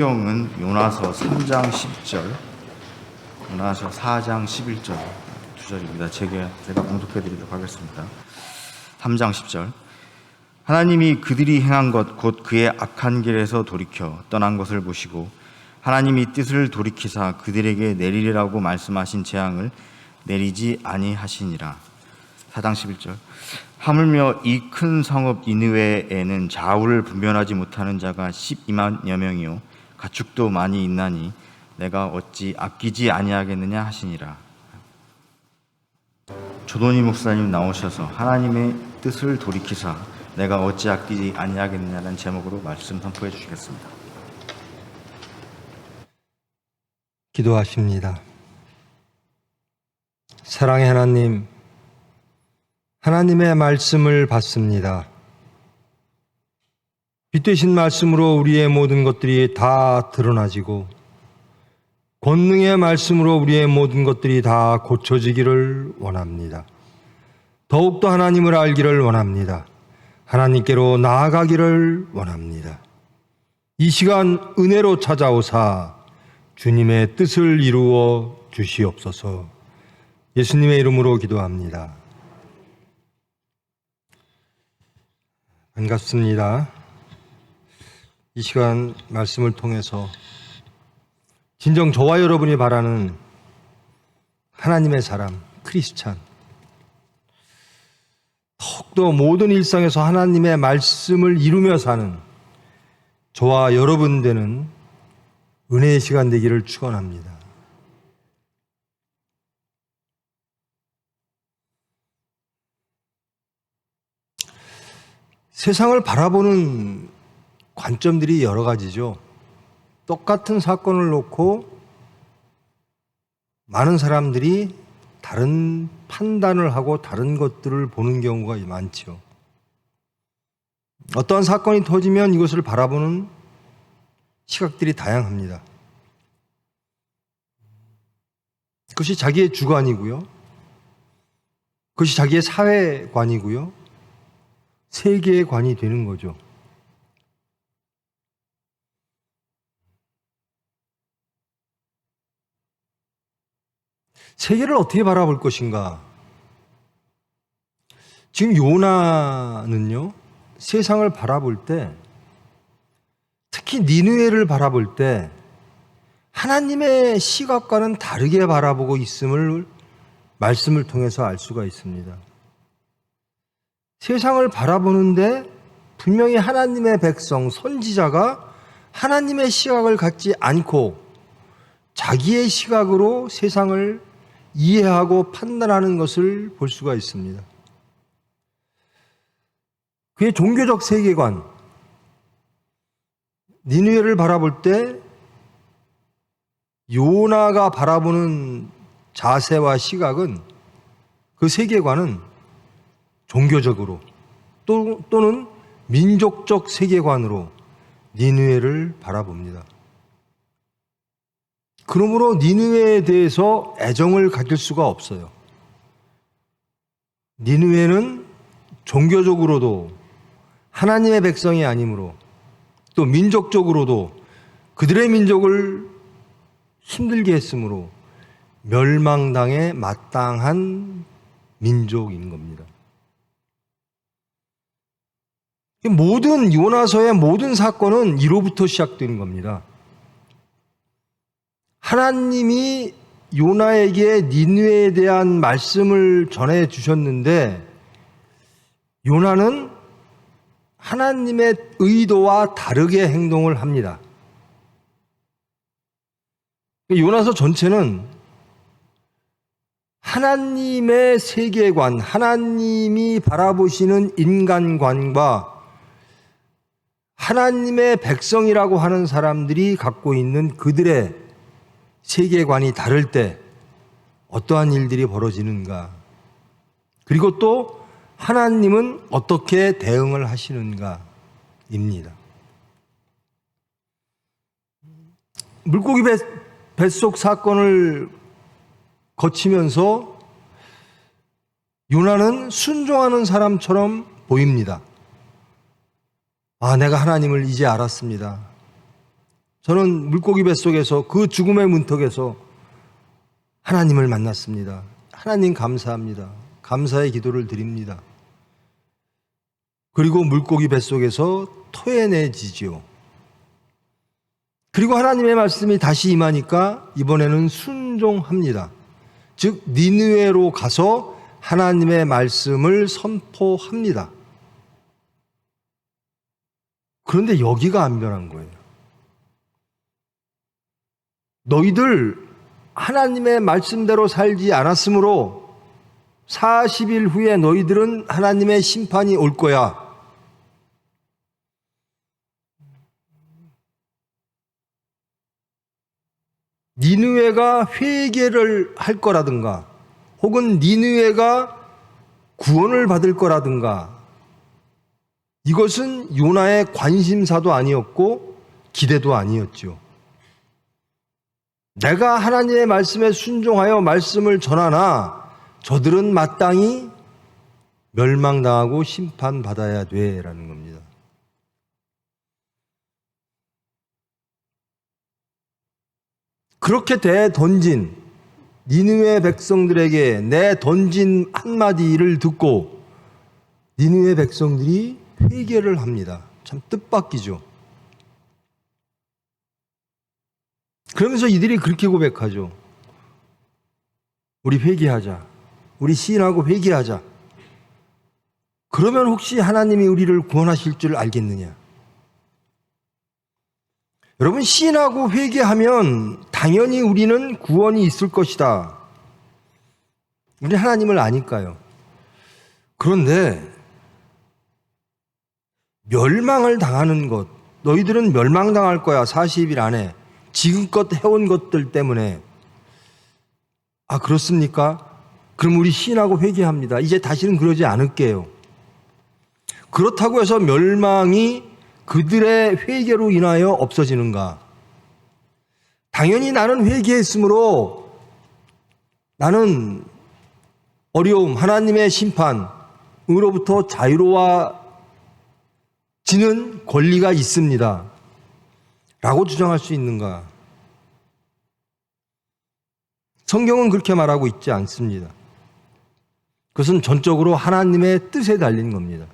성경은 요나서 3장 10절, 요나서 4장 11절 두 절입니다. 제가 봉독해 드리도록 하겠습니다. 3장 10절. 하나님이 그들이 행한 것 곧 그의 악한 길에서 돌이켜 떠난 것을 보시고 하나님이 뜻을 돌이키사 그들에게 내리리라고 말씀하신 재앙을 내리지 아니하시니라. 4장 11절. 하물며 이 큰 성읍 니느웨에는 좌우를 분별하지 못하는 자가 12만여 명이요 가축도 많이 있나니 내가 어찌 아끼지 아니하겠느냐 하시니라. 조돈희 목사님 나오셔서 하나님의 뜻을 돌이키사 내가 어찌 아끼지 아니하겠느냐는 제목으로 말씀 선포해 주시겠습니다. 기도하십니다. 사랑의 하나님, 하나님의 말씀을 받습니다. 빛되신 말씀으로 우리의 모든 것들이 다 드러나지고 권능의 말씀으로 우리의 모든 것들이 다 고쳐지기를 원합니다. 더욱더 하나님을 알기를 원합니다. 하나님께로 나아가기를 원합니다. 이 시간 은혜로 찾아오사 주님의 뜻을 이루어 주시옵소서. 예수님의 이름으로 기도합니다. 반갑습니다. 이 시간 말씀을 통해서 진정 저와 여러분이 바라는 하나님의 사람, 크리스찬, 더욱더 모든 일상에서 하나님의 말씀을 이루며 사는 저와 여러분 되는 은혜의 시간 되기를 축원합니다. 세상을 바라보는 관점들이 여러 가지죠. 똑같은 사건을 놓고 많은 사람들이 다른 판단을 하고 다른 것들을 보는 경우가 많죠. 어떠한 사건이 터지면 이것을 바라보는 시각들이 다양합니다. 그것이 자기의 주관이고요. 그것이 자기의 사회관이고요. 세계의 관이 되는 거죠. 세계를 어떻게 바라볼 것인가? 지금 요나는요, 세상을 바라볼 때, 특히 니느웨를 바라볼 때 하나님의 시각과는 다르게 바라보고 있음을 말씀을 통해서 알 수가 있습니다. 세상을 바라보는데 분명히 하나님의 백성, 선지자가 하나님의 시각을 갖지 않고 자기의 시각으로 세상을 이해하고 판단하는 것을 볼 수가 있습니다. 그의 종교적 세계관, 니느웨를 바라볼 때 요나가 바라보는 자세와 시각은, 그 세계관은 종교적으로 또는 민족적 세계관으로 니느웨를 바라봅니다. 그러므로 니느웨에 대해서 애정을 가질 수가 없어요. 니느웨는 종교적으로도 하나님의 백성이 아니므로, 또 민족적으로도 그들의 민족을 힘들게 했으므로 멸망당에 마땅한 민족인 겁니다. 모든 요나서의 모든 사건은 이로부터 시작되는 겁니다. 하나님이 요나에게 니느웨에 대한 말씀을 전해 주셨는데 요나는 하나님의 의도와 다르게 행동을 합니다. 요나서 전체는 하나님의 세계관, 하나님이 바라보시는 인간관과 하나님의 백성이라고 하는 사람들이 갖고 있는 그들의 세계관이 다를 때 어떠한 일들이 벌어지는가, 그리고 또 하나님은 어떻게 대응을 하시는가입니다. 물고기 뱃속 사건을 거치면서 요나는 순종하는 사람처럼 보입니다. 아, 내가 하나님을 이제 알았습니다. 저는 물고기 뱃속에서 그 죽음의 문턱에서 하나님을 만났습니다. 하나님 감사합니다. 감사의 기도를 드립니다. 그리고 물고기 뱃속에서 토해내지지요. 그리고 하나님의 말씀이 다시 임하니까 이번에는 순종합니다. 즉 니느웨로 가서 하나님의 말씀을 선포합니다. 그런데 여기가 안 변한 거예요. 너희들 하나님의 말씀대로 살지 않았으므로 40일 후에 너희들은 하나님의 심판이 올 거야. 니느웨가 회개를 할 거라든가 혹은 니느웨가 구원을 받을 거라든가 이것은 요나의 관심사도 아니었고 기대도 아니었죠. 내가 하나님의 말씀에 순종하여 말씀을 전하나 저들은 마땅히 멸망당하고 심판받아야 돼라는 겁니다. 그렇게 대던진 니느웨 백성들에게 내 던진 한마디를 듣고 니느웨 백성들이 회개를 합니다. 참 뜻밖이죠. 그러면서 이들이 그렇게 고백하죠. 우리 회개하자. 우리 시인하고 회개하자. 그러면 혹시 하나님이 우리를 구원하실 줄 알겠느냐? 여러분, 시인하고 회개하면 당연히 우리는 구원이 있을 것이다. 우리 하나님을 아니까요. 그런데 멸망을 당하는 것, 너희들은 멸망당할 거야. 40일 안에. 지금껏 해온 것들 때문에. 아, 그렇습니까? 그럼 우리 시인하고 회개합니다. 이제 다시는 그러지 않을게요. 그렇다고 해서 멸망이 그들의 회개로 인하여 없어지는가? 당연히 나는 회개했으므로 나는 어려움, 하나님의 심판으로부터 자유로워지는 권리가 있습니다. 라고 주장할 수 있는가? 성경은 그렇게 말하고 있지 않습니다. 그것은 전적으로 하나님의 뜻에 달린 겁니다.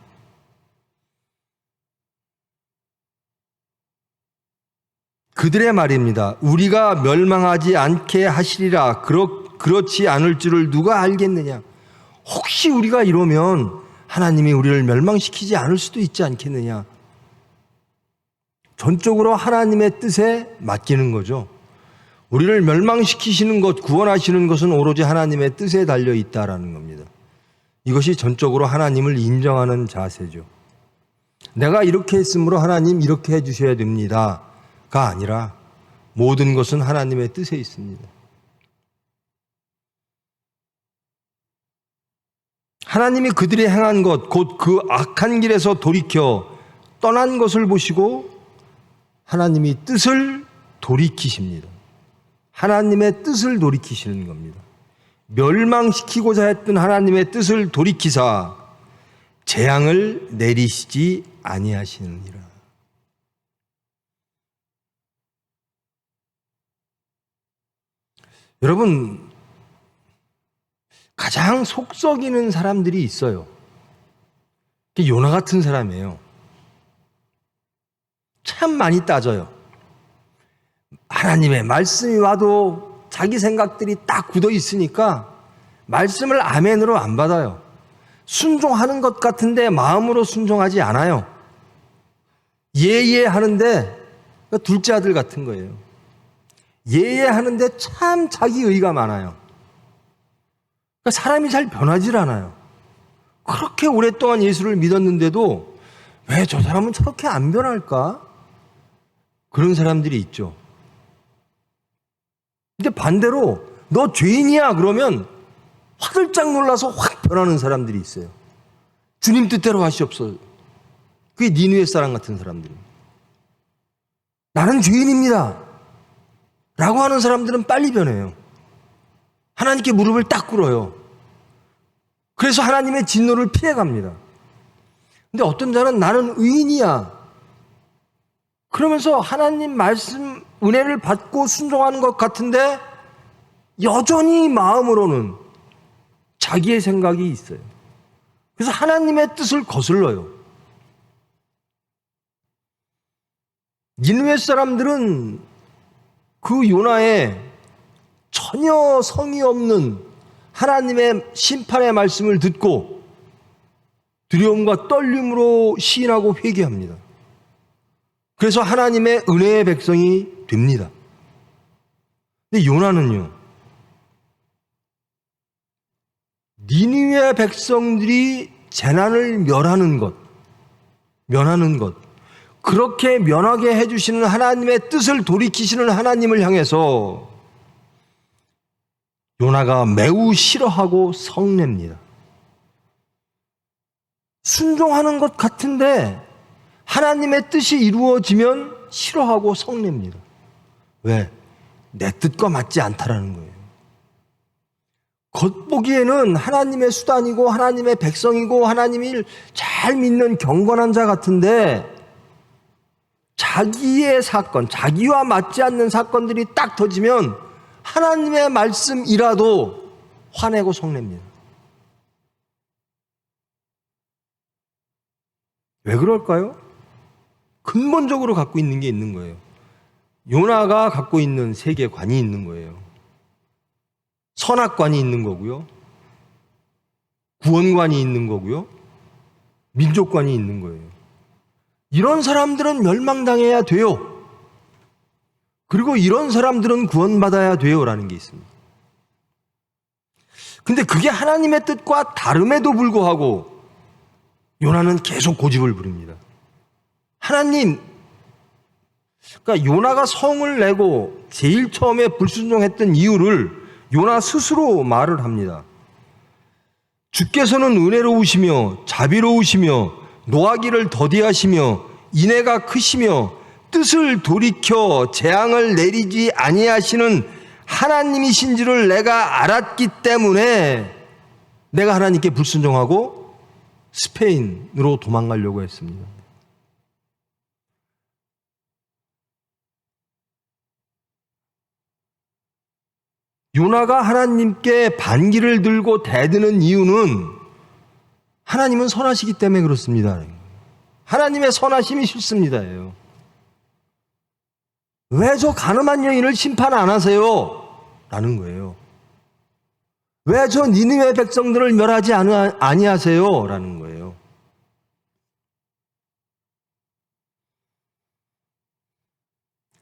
그들의 말입니다. 우리가 멸망하지 않게 하시리라. 그렇지 않을 줄을 누가 알겠느냐? 혹시 우리가 이러면 하나님이 우리를 멸망시키지 않을 수도 있지 않겠느냐? 전적으로 하나님의 뜻에 맡기는 거죠. 우리를 멸망시키시는 것, 구원하시는 것은 오로지 하나님의 뜻에 달려 있다라는 겁니다. 이것이 전적으로 하나님을 인정하는 자세죠. 내가 이렇게 했으므로 하나님 이렇게 해주셔야 됩니다. 가 아니라 모든 것은 하나님의 뜻에 있습니다. 하나님이 그들이 행한 것, 곧 그 악한 길에서 돌이켜 떠난 것을 보시고 하나님이 뜻을 돌이키십니다. 하나님의 뜻을 돌이키시는 겁니다. 멸망시키고자 했던 하나님의 뜻을 돌이키사 재앙을 내리시지 아니하시느니라. 여러분, 가장 속 썩이는 사람들이 있어요. 요나 같은 사람이에요. 참 많이 따져요. 하나님의 말씀이 와도 자기 생각들이 딱 굳어 있으니까 말씀을 아멘으로 안 받아요. 순종하는 것 같은데 마음으로 순종하지 않아요. 예예 하는데 둘째 아들 같은 거예요. 예예 하는데 참 자기의가 많아요. 그러니까 사람이 잘 변하질 않아요. 그렇게 오랫동안 예수를 믿었는데도 왜 저 사람은 저렇게 안 변할까? 그런 사람들이 있죠. 근데 반대로 너 죄인이야 그러면 화들짝 놀라서 확 변하는 사람들이 있어요. 주님 뜻대로 하시옵소서. 그게 니느웨 사람 같은 사람들입니다. 나는 죄인입니다 라고 하는 사람들은 빨리 변해요. 하나님께 무릎을 딱 꿇어요. 그래서 하나님의 진노를 피해갑니다. 근데 어떤 자는 나는 의인이야 그러면서 하나님 말씀 은혜를 받고 순종하는 것 같은데 여전히 마음으로는 자기의 생각이 있어요. 그래서 하나님의 뜻을 거슬러요. 니느웨 사람들은 그 요나의 전혀 성의 없는 하나님의 심판의 말씀을 듣고 두려움과 떨림으로 시인하고 회개합니다. 그래서 하나님의 은혜의 백성이 됩니다. 근데 요나는요, 니느웨 백성들이 재난을 면하는 것, 그렇게 면하게 해주시는 하나님의 뜻을 돌이키시는 하나님을 향해서 요나가 매우 싫어하고 성냅니다. 순종하는 것 같은데 하나님의 뜻이 이루어지면 싫어하고 성냅니다. 왜? 내 뜻과 맞지 않다라는 거예요. 겉보기에는 하나님의 수단이고 하나님의 백성이고 하나님을 잘 믿는 경건한 자 같은데 자기의 사건, 자기와 맞지 않는 사건들이 딱 터지면 하나님의 말씀이라도 화내고 성냅니다. 왜 그럴까요? 근본적으로 갖고 있는 게 있는 거예요. 요나가 갖고 있는 세계관이 있는 거예요. 선악관이 있는 거고요. 구원관이 있는 거고요. 민족관이 있는 거예요. 이런 사람들은 멸망당해야 돼요. 그리고 이런 사람들은 구원받아야 돼요. 라는 게 있습니다. 근데 그게 하나님의 뜻과 다름에도 불구하고 요나는 계속 고집을 부립니다. 하나님, 그러니까 요나가 성을 내고 제일 처음에 불순종했던 이유를 요나 스스로 말을 합니다. 주께서는 은혜로우시며 자비로우시며 노하기를 더디하시며 인애가 크시며 뜻을 돌이켜 재앙을 내리지 아니하시는 하나님이신지를 내가 알았기 때문에 내가 하나님께 불순종하고 스페인으로 도망가려고 했습니다. 요나가 하나님께 반기를 들고 대드는 이유는 하나님은 선하시기 때문에 그렇습니다. 하나님의 선하심이 싫습니다예요. 왜 저 가늠한 여인을 심판 안 하세요? 라는 거예요. 왜 저 니느웨 백성들을 멸하지 아니하세요? 라는 거예요.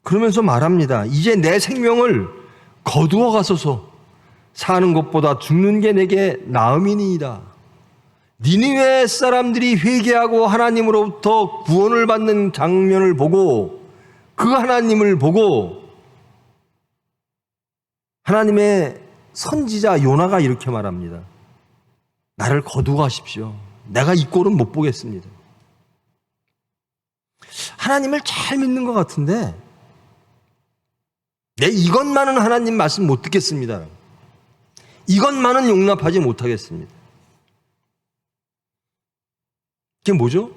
그러면서 말합니다. 이제 내 생명을 거두어 가소서. 사는 것보다 죽는 게 내게 나음이니이다. 니느웨 사람들이 회개하고 하나님으로부터 구원을 받는 장면을 보고 그 하나님을 보고 하나님의 선지자 요나가 이렇게 말합니다. 나를 거두어 가십시오. 내가 이 꼴은 못 보겠습니다. 하나님을 잘 믿는 것 같은데 내 이것만은 하나님 말씀 못 듣겠습니다. 이것만은 용납하지 못하겠습니다. 그게 뭐죠?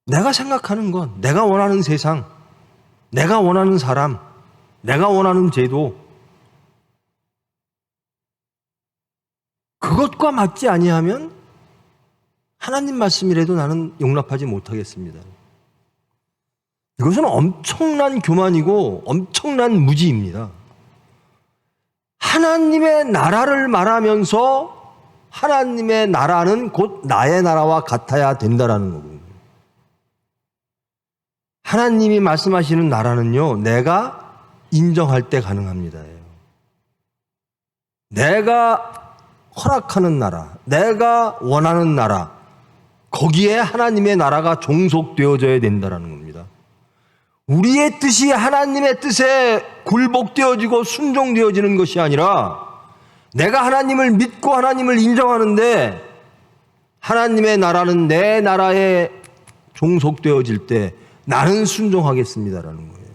내가 생각하는 것, 내가 원하는 세상, 내가 원하는 사람, 내가 원하는 제도, 그것과 맞지 아니하면 하나님 말씀이라도 나는 용납하지 못하겠습니다. 이것은 엄청난 교만이고 엄청난 무지입니다. 하나님의 나라를 말하면서 하나님의 나라는 곧 나의 나라와 같아야 된다라는 거거든요. 하나님이 말씀하시는 나라는요, 내가 인정할 때 가능합니다. 내가 허락하는 나라, 내가 원하는 나라, 거기에 하나님의 나라가 종속되어져야 된다는 겁니다. 우리의 뜻이 하나님의 뜻에 굴복되어지고 순종되어지는 것이 아니라 내가 하나님을 믿고 하나님을 인정하는데 하나님의 나라는 내 나라에 종속되어질 때 나는 순종하겠습니다라는 거예요.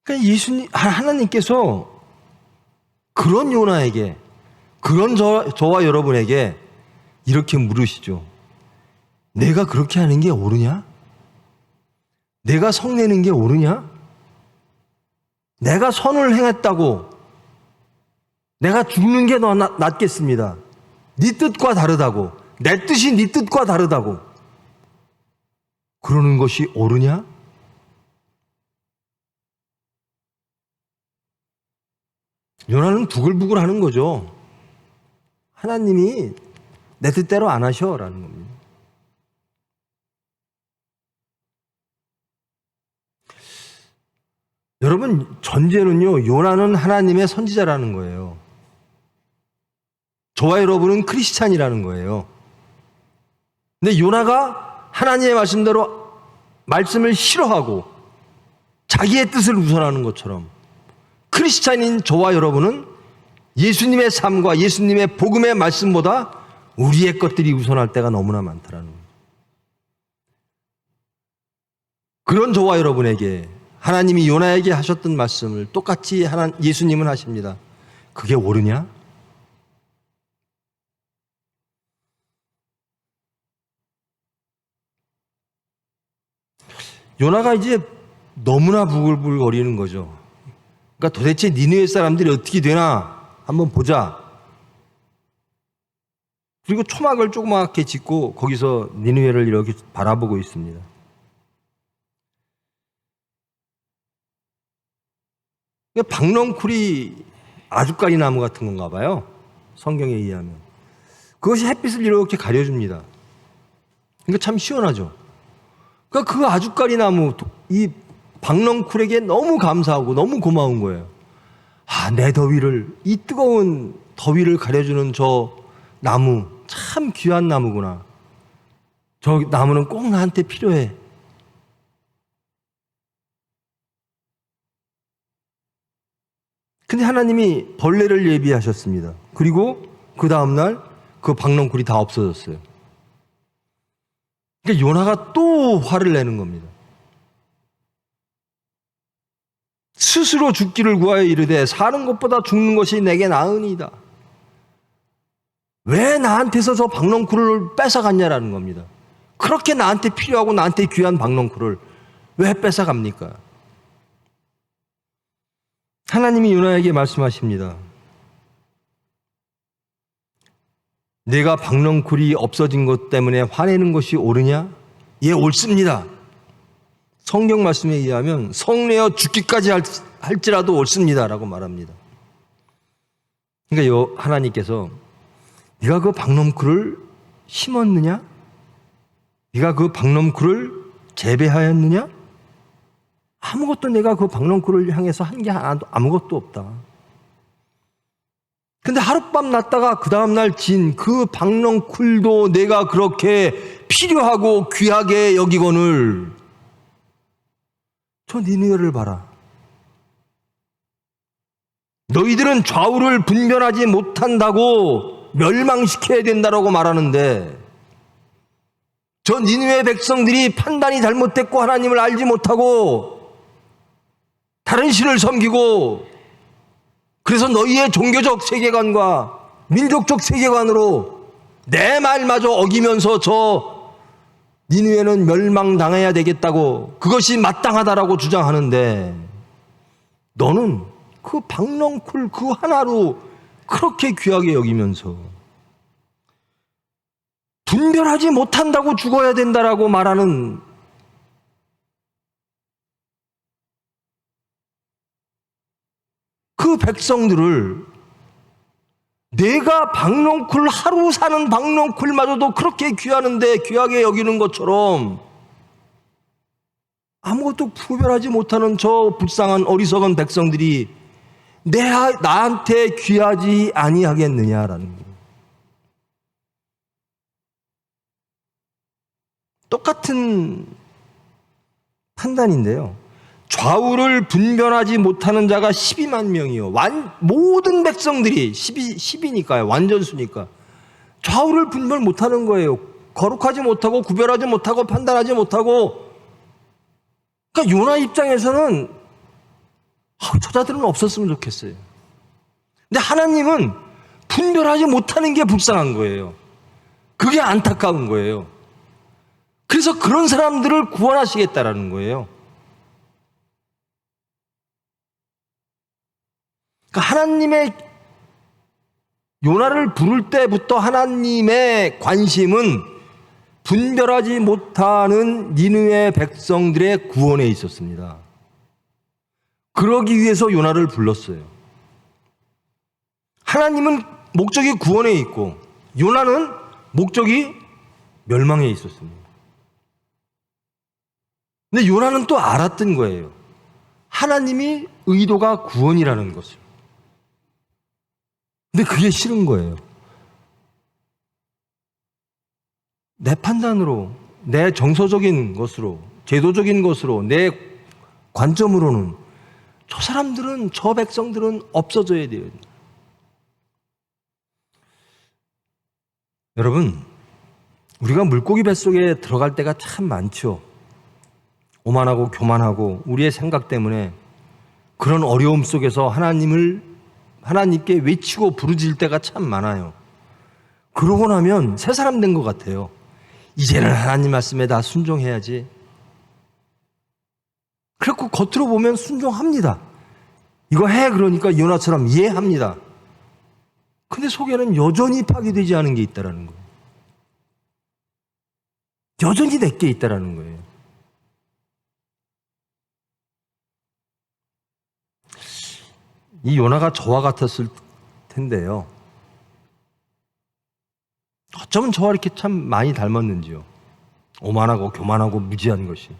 그러니까 하나님께서 그런 요나에게, 그런 저와 여러분에게 이렇게 물으시죠. 내가 그렇게 하는 게 옳으냐? 내가 성내는 게 옳으냐? 내가 선을 행했다고 내가 죽는 게 더 낫겠습니다. 네 뜻과 다르다고, 내 뜻이 네 뜻과 다르다고 그러는 것이 옳으냐? 요나는 부글부글 하는 거죠. 하나님이 내 뜻대로 안 하셔라는 겁니다. 여러분, 전제는요, 요나는 하나님의 선지자라는 거예요. 저와 여러분은 크리스찬이라는 거예요. 근데 요나가 하나님의 말씀대로 말씀을 싫어하고 자기의 뜻을 우선하는 것처럼 크리스찬인 저와 여러분은 예수님의 삶과 예수님의 복음의 말씀보다 우리의 것들이 우선할 때가 너무나 많다라는 거예요. 그런 저와 여러분에게 하나님이 요나에게 하셨던 말씀을 똑같이 예수님은 하십니다. 그게 옳으냐? 요나가 이제 너무나 부글부글거리는 거죠. 그러니까 도대체 니느웨 사람들이 어떻게 되나 한번 보자. 그리고 초막을 조그맣게 짓고 거기서 니느웨를 이렇게 바라보고 있습니다. 박넝쿨이 아주까리 나무 같은 건가 봐요. 성경에 의하면. 그것이 햇빛을 이렇게 가려줍니다. 그러니까 참 시원하죠. 그러니까 그 아주까리 나무, 이 박넝쿨에게 너무 감사하고 너무 고마운 거예요. 내 더위를, 이 뜨거운 더위를 가려주는 저 나무, 참 귀한 나무구나. 저 나무는 꼭 나한테 필요해. 근데 하나님이 벌레를 예비하셨습니다. 그리고 그 다음날 그 박넝쿨이 다 없어졌어요. 그러니까 요나가 또 화를 내는 겁니다. 스스로 죽기를 구하여 이르되 사는 것보다 죽는 것이 내게 나으니이다. 왜 나한테서 저 박넝쿨을 뺏어갔냐라는 겁니다. 그렇게 나한테 필요하고 나한테 귀한 박넝쿨을 왜 뺏어갑니까? 하나님이 요나에게 말씀하십니다. 내가 박넝쿨이 없어진 것 때문에 화내는 것이 옳으냐? 예, 옳습니다. 성경 말씀에 의하면 성내어 죽기까지 할지라도 옳습니다라고 말합니다. 그러니까 하나님께서 네가 그 박넝쿨을 심었느냐? 네가 그 박넝쿨을 재배하였느냐? 아무것도 내가 그 박넝쿨을 향해서 한 게 아무것도 없다. 근데 하룻밤 났다가 그 다음날 진 그 박넝쿨도 내가 그렇게 필요하고 귀하게 여기거늘 저 니느웨를 봐라. 너희들은 좌우를 분별하지 못한다고 멸망시켜야 된다라고 말하는데 저 니느웨 백성들이 판단이 잘못됐고 하나님을 알지 못하고 다른 신을 섬기고 그래서 너희의 종교적 세계관과 민족적 세계관으로 내 말마저 어기면서 저 니느웨는 멸망당해야 되겠다고 그것이 마땅하다라고 주장하는데 너는 그 박넝쿨 그 하나로 그렇게 귀하게 여기면서 분별하지 못한다고 죽어야 된다라고 말하는 그 백성들을 내가 박넝쿨 하루 사는 박넝쿨마저도 그렇게 귀하게 여기는 것처럼 아무것도 구별하지 못하는 저 불쌍한 어리석은 백성들이 나한테 귀하지 아니하겠느냐라는 거예요. 똑같은 판단인데요. 좌우를 분별하지 못하는 자가 12만 명이요. 모든 백성들이 10이니까요. 완전수니까. 좌우를 분별 못하는 거예요. 거룩하지 못하고 구별하지 못하고 판단하지 못하고. 그러니까 요나 입장에서는 저자들은 없었으면 좋겠어요. 근데 하나님은 분별하지 못하는 게 불쌍한 거예요. 그게 안타까운 거예요. 그래서 그런 사람들을 구원하시겠다라는 거예요. 그러니까 하나님의 요나를 부를 때부터 하나님의 관심은 분별하지 못하는 니느웨 백성들의 구원에 있었습니다. 그러기 위해서 요나를 불렀어요. 하나님은 목적이 구원에 있고 요나는 목적이 멸망에 있었습니다. 근데 요나는 또 알았던 거예요. 하나님이 의도가 구원이라는 것을. 근데 그게 싫은 거예요. 내 판단으로, 내 정서적인 것으로, 제도적인 것으로, 내 관점으로는 저 사람들은, 저 백성들은 없어져야 돼요. 여러분, 우리가 물고기 뱃속에 들어갈 때가 참 많죠. 오만하고 교만하고 우리의 생각 때문에 그런 어려움 속에서 하나님께 외치고 부르짖을 때가 참 많아요. 그러고 나면 새 사람 된 것 같아요. 이제는 하나님 말씀에 다 순종해야지. 그래갖고 겉으로 보면 순종합니다. 이거 해 그러니까 요나처럼 이해합니다. 근데 속에는 여전히 파괴되지 않은 게 있다라는 거예요. 여전히 내게 있다라는 거예요. 이 요나가 저와 같았을 텐데요. 어쩌면 저와 이렇게 참 많이 닮았는지요. 오만하고 교만하고 무지한 것이.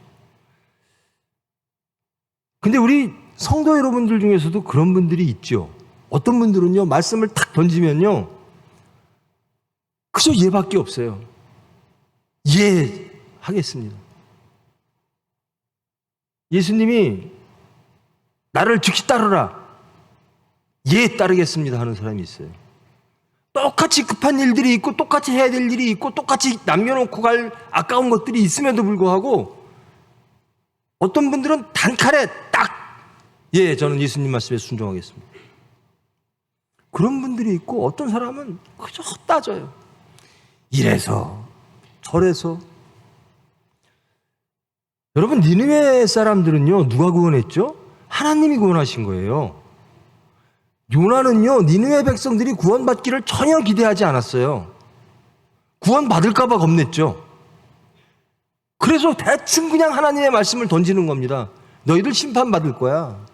근데 우리 성도 여러분들 중에서도 그런 분들이 있죠. 어떤 분들은요, 말씀을 탁 던지면요, 그저 예밖에 없어요. 예, 하겠습니다. 예수님이 나를 즉시 따르라. 예, 따르겠습니다 하는 사람이 있어요. 똑같이 급한 일들이 있고 똑같이 해야 될 일이 있고 똑같이 남겨놓고 갈 아까운 것들이 있음에도 불구하고 어떤 분들은 단칼에 딱 예, 저는 예수님 말씀에 순종하겠습니다. 그런 분들이 있고 어떤 사람은 그저 따져요. 이래서 저래서. 여러분, 니느웨 사람들은요, 누가 구원했죠? 하나님이 구원하신 거예요. 요나는요, 니느웨 백성들이 구원받기를 전혀 기대하지 않았어요. 구원받을까 봐 겁냈죠. 그래서 대충 그냥 하나님의 말씀을 던지는 겁니다. 너희들 심판받을 거야.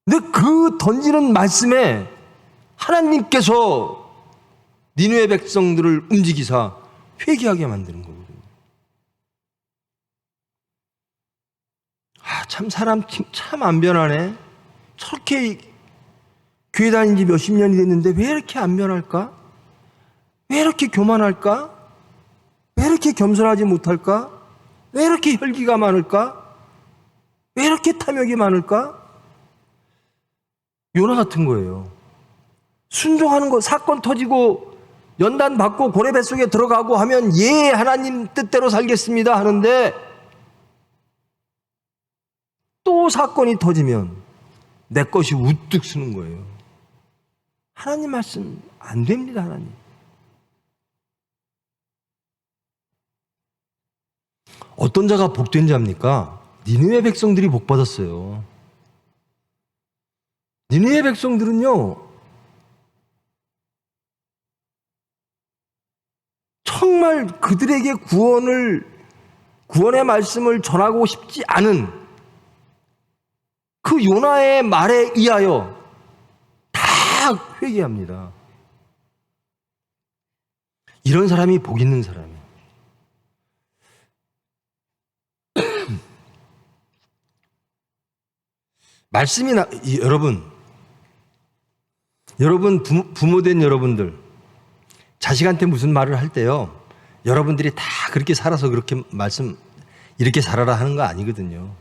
근데 그 던지는 말씀에 하나님께서 니느웨 백성들을 움직이사 회개하게 만드는 거거든요. 참 사람 참 안 변하네. 저렇게 교회 다닌 지 몇십 년이 됐는데 왜 이렇게 안 변할까? 왜 이렇게 교만할까? 왜 이렇게 겸손하지 못할까? 왜 이렇게 혈기가 많을까? 왜 이렇게 탐욕이 많을까? 요나 같은 거예요. 순종하는 거, 사건 터지고 연단 받고 고래 뱃속에 들어가고 하면 예, 하나님 뜻대로 살겠습니다 하는데 또 사건이 터지면 내 것이 우뚝 서는 거예요. 하나님 말씀 안 됩니다, 하나님. 어떤 자가 복된 자입니까? 니느웨 백성들이 복 받았어요. 니느웨 백성들은요, 정말 그들에게 구원의 말씀을 전하고 싶지 않은 그 요나의 말에 의하여 다 회개합니다. 이런 사람이 복 있는 사람이에요. 말씀이 여러분 부모된 여러분들 자식한테 무슨 말을 할 때요, 여러분들이 다 그렇게 살아서 그렇게 이렇게 살아라 하는 거 아니거든요.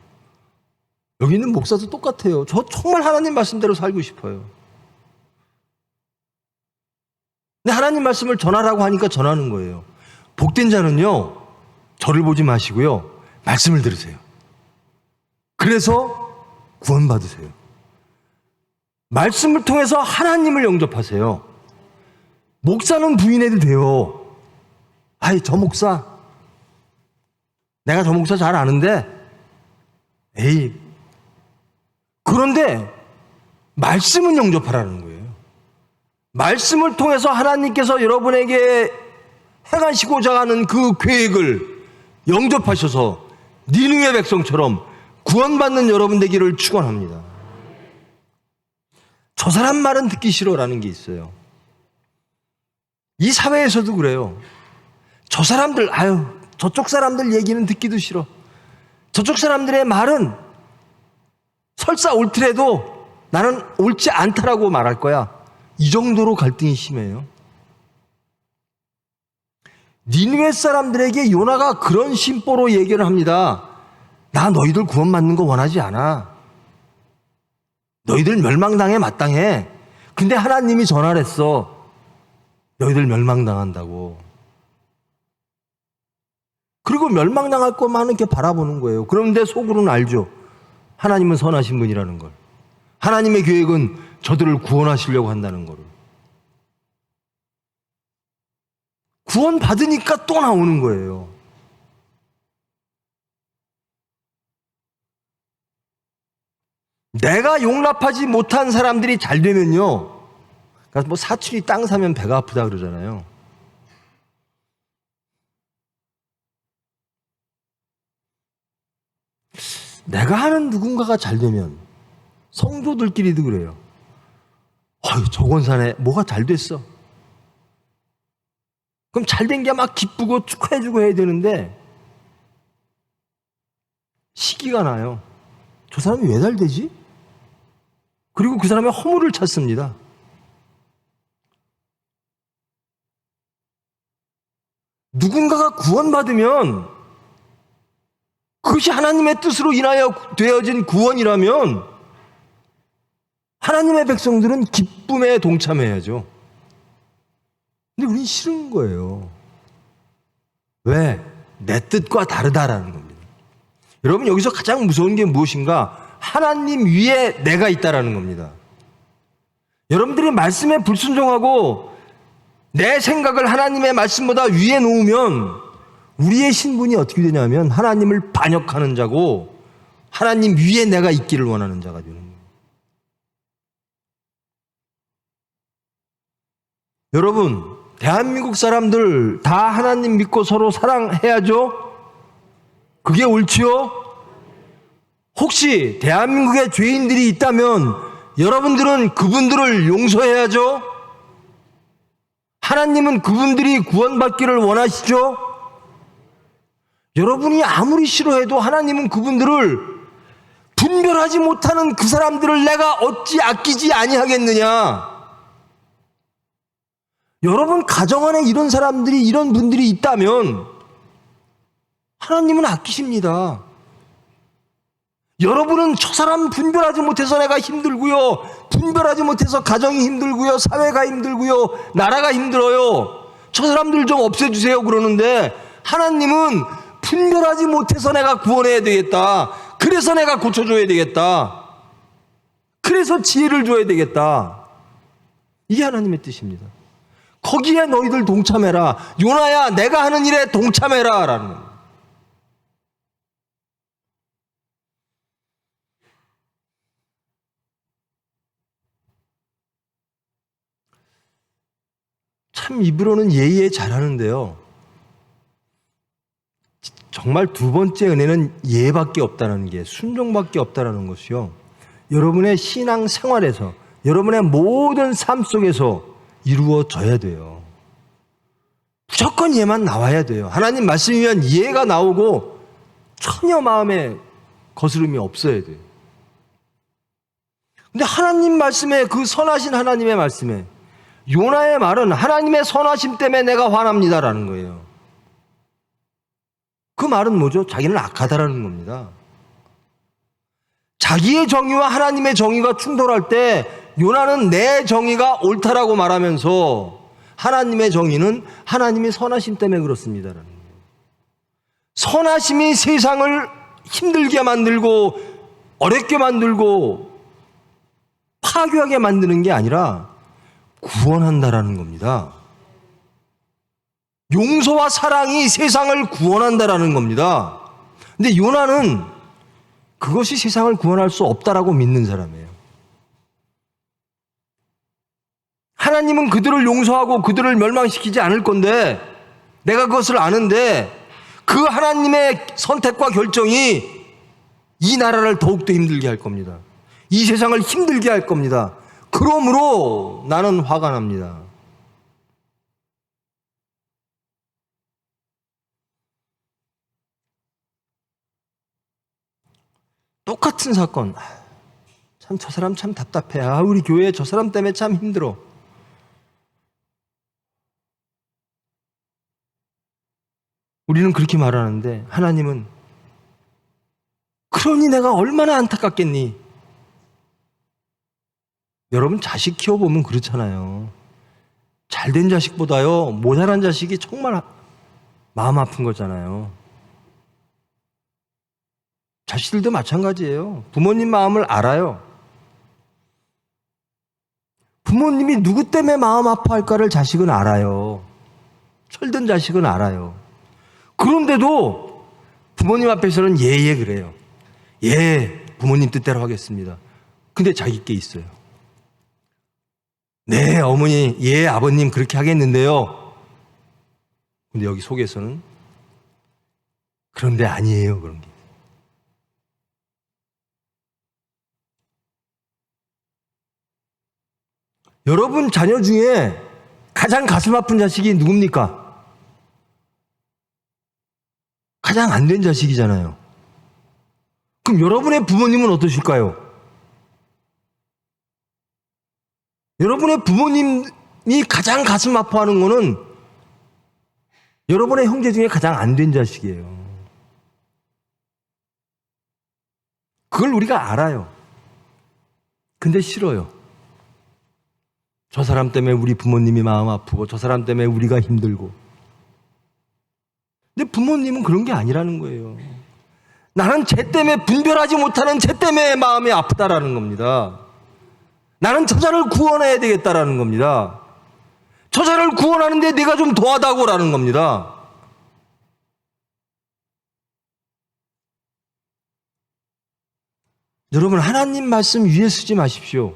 여기 있는 목사도 똑같아요. 저 정말 하나님 말씀대로 살고 싶어요. 근데 하나님 말씀을 전하라고 하니까 전하는 거예요. 복된 자는요, 저를 보지 마시고요, 말씀을 들으세요. 그래서 구원받으세요. 말씀을 통해서 하나님을 영접하세요. 목사는 부인해도 돼요. 아이, 저 목사 내가 저 목사 잘 아는데, 에이. 그런데 말씀은 영접하라는 거예요. 말씀을 통해서 하나님께서 여러분에게 행하시고자 하는 그 계획을 영접하셔서 니느웨 백성처럼 구원받는 여러분 되기를 축원합니다. 저 사람 말은 듣기 싫어라는 게 있어요. 이 사회에서도 그래요. 저 사람들, 저쪽 사람들 얘기는 듣기도 싫어. 저쪽 사람들의 말은 설사 옳더라도 나는 옳지 않다라고 말할 거야. 이 정도로 갈등이 심해요. 니느웨 사람들에게 요나가 그런 심보로 얘기를 합니다. 나 너희들 구원받는 거 원하지 않아. 너희들 멸망당해 마땅해. 근데 하나님이 전화를 했어. 너희들 멸망당한다고. 그리고 멸망당할 것만 이렇게 바라보는 거예요. 그런데 속으로는 알죠. 하나님은 선하신 분이라는 걸. 하나님의 계획은 저들을 구원하시려고 한다는 거를. 구원 받으니까 또 나오는 거예요. 내가 용납하지 못한 사람들이 잘 되면요. 그러니까 뭐 사촌이 땅 사면 배가 아프다 그러잖아요. 내가 하는 누군가가 잘 되면 성도들끼리도 그래요. 저건 사네. 뭐가 잘 됐어. 그럼 잘 된 게 막 기쁘고 축하해주고 해야 되는데 시기가 나요. 저 사람이 왜 잘 되지? 그리고 그 사람의 허물을 찾습니다. 누군가가 구원받으면 그것이 하나님의 뜻으로 인하여 되어진 구원이라면 하나님의 백성들은 기쁨에 동참해야죠. 근데 우린 싫은 거예요. 왜? 내 뜻과 다르다라는 겁니다. 여러분, 여기서 가장 무서운 게 무엇인가? 하나님 위에 내가 있다라는 겁니다. 여러분들이 말씀에 불순종하고 내 생각을 하나님의 말씀보다 위에 놓으면 우리의 신분이 어떻게 되냐면 하나님을 반역하는 자고 하나님 위에 내가 있기를 원하는 자가 되는 거예요. 여러분, 대한민국 사람들 다 하나님 믿고 서로 사랑해야죠? 그게 옳지요? 혹시 대한민국에 죄인들이 있다면 여러분들은 그분들을 용서해야죠? 하나님은 그분들이 구원받기를 원하시죠? 여러분이 아무리 싫어해도 하나님은 그분들을 분별하지 못하는 그 사람들을 내가 어찌 아끼지 아니하겠느냐? 여러분 가정 안에 이런 사람들이, 이런 분들이 있다면 하나님은 아끼십니다. 여러분은 저 사람 분별하지 못해서 내가 힘들고요, 분별하지 못해서 가정이 힘들고요, 사회가 힘들고요, 나라가 힘들어요, 저 사람들 좀 없애주세요 그러는데 하나님은 분별하지 못해서 내가 구원해야 되겠다, 그래서 내가 고쳐줘야 되겠다, 그래서 지혜를 줘야 되겠다, 이게 하나님의 뜻입니다. 거기에 너희들 동참해라. 요나야, 내가 하는 일에 동참해라 라는 겁니다. 참 입으로는 예의에 잘하는데요, 정말 두 번째 은혜는 예밖에 없다는 게, 순종밖에 없다는 것이요, 여러분의 신앙 생활에서, 여러분의 모든 삶 속에서 이루어져야 돼요. 무조건 예만 나와야 돼요. 하나님 말씀이면 예가 나오고 전혀 마음에 거스름이 없어야 돼요. 근데 하나님 말씀에, 그 선하신 하나님의 말씀에, 요나의 말은 하나님의 선하심 때문에 내가 화납니다라는 거예요. 그 말은 뭐죠? 자기는 악하다라는 겁니다. 자기의 정의와 하나님의 정의가 충돌할 때 요나는 내 정의가 옳다라고 말하면서 하나님의 정의는 하나님의 선하심 때문에 그렇습니다라는 거예요. 선하심이 세상을 힘들게 만들고 어렵게 만들고 파괴하게 만드는 게 아니라 구원한다라는 겁니다. 용서와 사랑이 세상을 구원한다라는 겁니다. 근데 요나는 그것이 세상을 구원할 수 없다라고 믿는 사람이에요. 하나님은 그들을 용서하고 그들을 멸망시키지 않을 건데, 내가 그것을 아는데 그 하나님의 선택과 결정이 이 나라를 더욱더 힘들게 할 겁니다. 이 세상을 힘들게 할 겁니다. 그러므로 나는 화가 납니다. 똑같은 사건. 참 저 사람 참 답답해. 우리 교회 저 사람 때문에 참 힘들어. 우리는 그렇게 말하는데 하나님은 그러니 내가 얼마나 안타깝겠니? 여러분 자식 키워보면 그렇잖아요. 잘된 자식보다요 모자란 자식이 정말 마음 아픈 거잖아요. 자식들도 마찬가지예요. 부모님 마음을 알아요. 부모님이 누구 때문에 마음 아파할까를 자식은 알아요. 철든 자식은 알아요. 그런데도 부모님 앞에서는 예 그래요. 예, 부모님 뜻대로 하겠습니다. 근데 자기 게 있어요. 네, 어머니, 예, 아버님 그렇게 하겠는데요. 근데 여기 속에서는 그런데 아니에요, 그런 게. 여러분 자녀 중에 가장 가슴 아픈 자식이 누굽니까? 가장 안 된 자식이잖아요. 그럼 여러분의 부모님은 어떠실까요? 여러분의 부모님이 가장 가슴 아파하는 거는 여러분의 형제 중에 가장 안 된 자식이에요. 그걸 우리가 알아요. 근데 싫어요. 저 사람 때문에 우리 부모님이 마음 아프고 저 사람 때문에 우리가 힘들고. 근데 부모님은 그런 게 아니라는 거예요. 나는 쟤 때문에 분별하지 못하는 쟤 때문에 마음이 아프다라는 겁니다. 나는 저자를 구원해야 되겠다라는 겁니다. 저자를 구원하는데 내가 좀 도와다오라는 겁니다. 여러분 하나님 말씀 위에 쓰지 마십시오.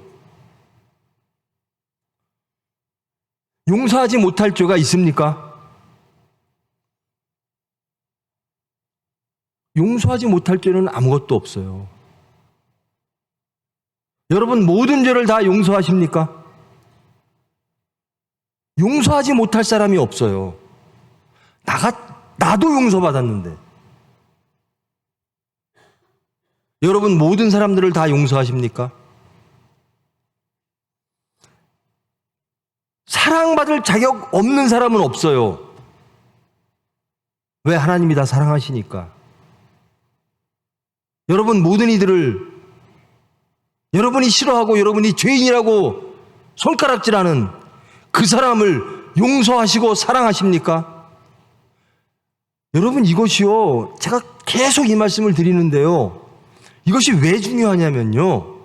용서하지 못할 죄가 있습니까? 용서하지 못할 죄는 아무것도 없어요. 여러분 모든 죄를 다 용서하십니까? 용서하지 못할 사람이 없어요. 나도 용서받았는데. 여러분 모든 사람들을 다 용서하십니까? 사랑받을 자격 없는 사람은 없어요. 왜? 하나님이 다 사랑하시니까. 여러분 모든 이들을 여러분이 싫어하고 여러분이 죄인이라고 손가락질하는 그 사람을 용서하시고 사랑하십니까? 여러분 이것이요, 제가 계속 이 말씀을 드리는데요, 이것이 왜 중요하냐면요,